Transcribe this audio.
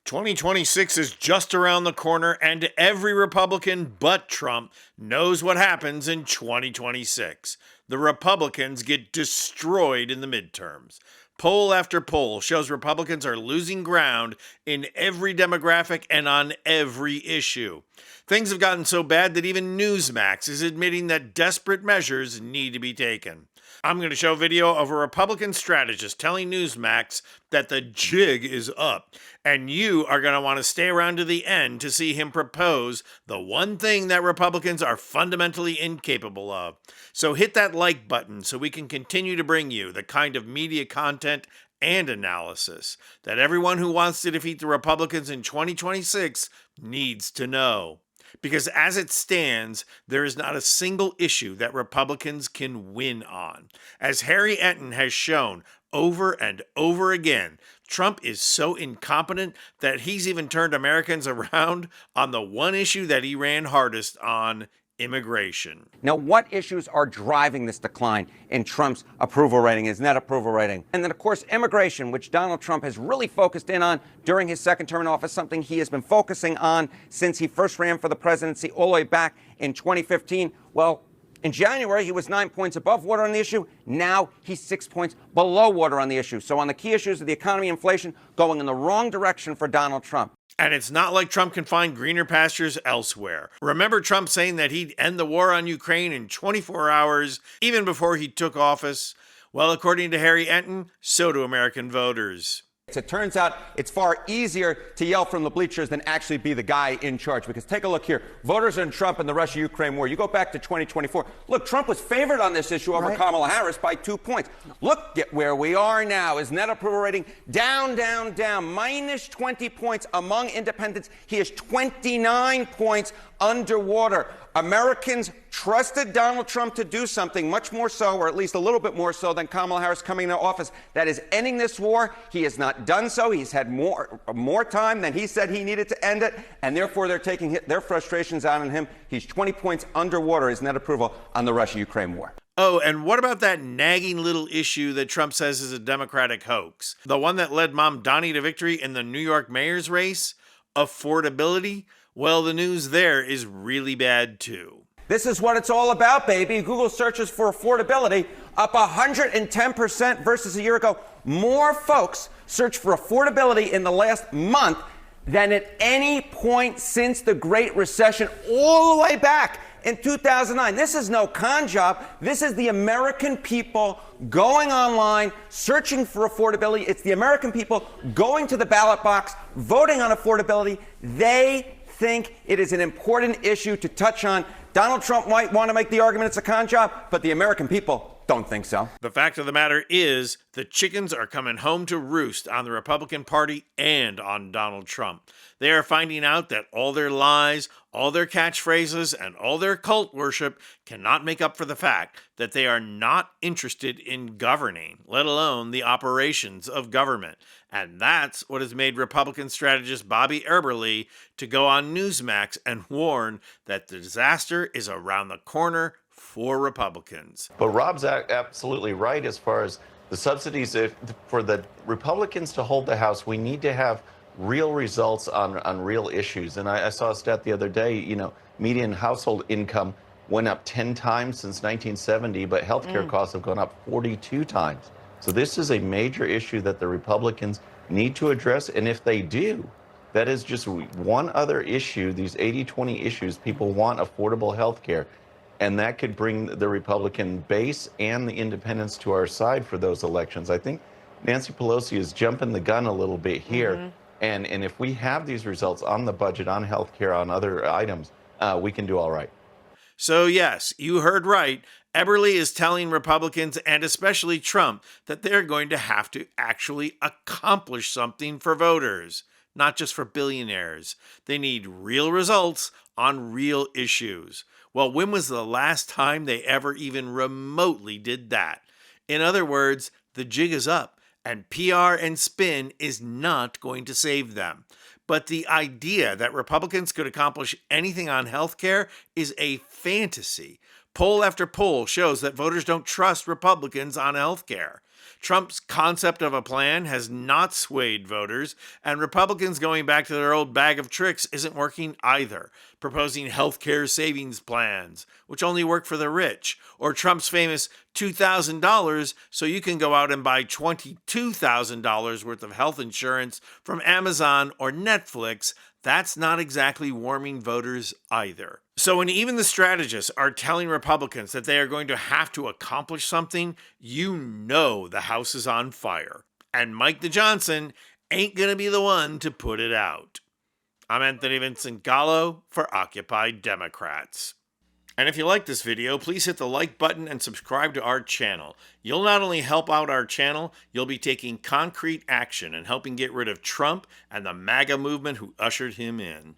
2026 is just around the corner, and every Republican but Trump knows what happens in 2026. The Republicans get destroyed in the midterms. Poll after poll shows Republicans are losing ground in every demographic and on every issue. Things have gotten so bad that even Newsmax is admitting that desperate measures need to be taken. I'm going to show video of a Republican strategist telling Newsmax that the jig is up, and you are going to want to stay around to the end to see him propose the one thing that Republicans are fundamentally incapable of. So hit that like button so we can continue to bring you the kind of media content and analysis that everyone who wants to defeat the Republicans in 2026 needs to know. Because as it stands, there is not a single issue that Republicans can win on. As Harry Enton has shown over and over again, Trump is so incompetent that he's even turned Americans around on the one issue that he ran hardest on: immigration. Now, what issues are driving this decline in Trump's approval rating, his net approval rating? And then, of course, immigration, which Donald Trump has really focused in on during his second term in office, something he has been focusing on since he first ran for the presidency all the way back in 2015. Well, in January, he was 9 points above water on the issue. Now he's 6 points below water on the issue. So on the key issues of the economy, inflation, going in the wrong direction for Donald Trump. And it's not like Trump can find greener pastures elsewhere. Remember Trump saying that he'd end the war on Ukraine in 24 hours, even before he took office? Well, according to Harry Enton, so do American voters. It turns out it's far easier to yell from the bleachers than actually be the guy in charge. Because take a look here. Voters in Trump and the Russia-Ukraine war. You go back to 2024. Look, Trump was favored on this issue over Kamala Harris by 2 points. Look at where we are now. His net approval rating down, down, down. Minus 20 points among independents. He is 29 points underwater. Americans trusted Donald Trump to do something much more so, or at least a little bit more so, than Kamala Harris coming into office. That is ending this war. He has not done so. He's had more time than he said he needed to end it, and therefore they're taking their frustrations out on him. He's 20 points underwater, his net approval on the Russia-Ukraine war. Oh, and what about that nagging little issue that Trump says is a Democratic hoax? The one that led Mom Donnie to victory in the New York mayor's race? Affordability? Well, the news there is really bad, too. This is what it's all about, baby. Google searches for affordability up 110% versus a year ago. More folks search for affordability in the last month than at any point since the Great Recession, all the way back in 2009. This is no con job. This is the American people going online, searching for affordability. It's the American people going to the ballot box, voting on affordability. They think it is an important issue to touch on. Donald Trump might want to make the argument it's a con job, but the American people don't think so. The fact of the matter is, the chickens are coming home to roost on the Republican Party and on Donald Trump. They are finding out that all their lies, all their catchphrases, and all their cult worship cannot make up for the fact that they are not interested in governing, let alone the operations of government. And that's what has made Republican strategist Bobby Eberle to go on Newsmax and warn that the disaster is around the corner for Republicans. But Rob's absolutely right as far as the subsidies. For the Republicans to hold the House, we need to have real results on real issues. And I saw a stat the other day, median household income went up 10 times since 1970, but healthcare costs have gone up 42 times. So this is a major issue that the Republicans need to address. And if they do, that is just one other issue, these 80-20 issues. People want affordable healthcare. And that could bring the Republican base and the independents to our side for those elections. I think Nancy Pelosi is jumping the gun a little bit here. And if we have these results on the budget, on healthcare, on other items, we can do all right. So yes, you heard right. Eberle is telling Republicans, and especially Trump, that they're going to have to actually accomplish something for voters, not just for billionaires. They need real results on real issues. Well, when was the last time they ever even remotely did that? In other words, the jig is up, and PR and spin is not going to save them. But the idea that Republicans could accomplish anything on healthcare is a fantasy. Poll after poll shows that voters don't trust Republicans on health care. Trump's concept of a plan has not swayed voters, and Republicans going back to their old bag of tricks isn't working either, proposing healthcare savings plans, which only work for the rich, or Trump's famous $2,000 so you can go out and buy $22,000 worth of health insurance from Amazon or Netflix. That's not exactly warming voters either. So when even the strategists are telling Republicans that they are going to have to accomplish something, you know the house is on fire. And Mike the Johnson ain't going to be the one to put it out. I'm Anthony Vincent Gallo for Occupy Democrats. And if you like this video, please hit the like button and subscribe to our channel. You'll not only help out our channel, you'll be taking concrete action and helping get rid of Trump and the MAGA movement who ushered him in.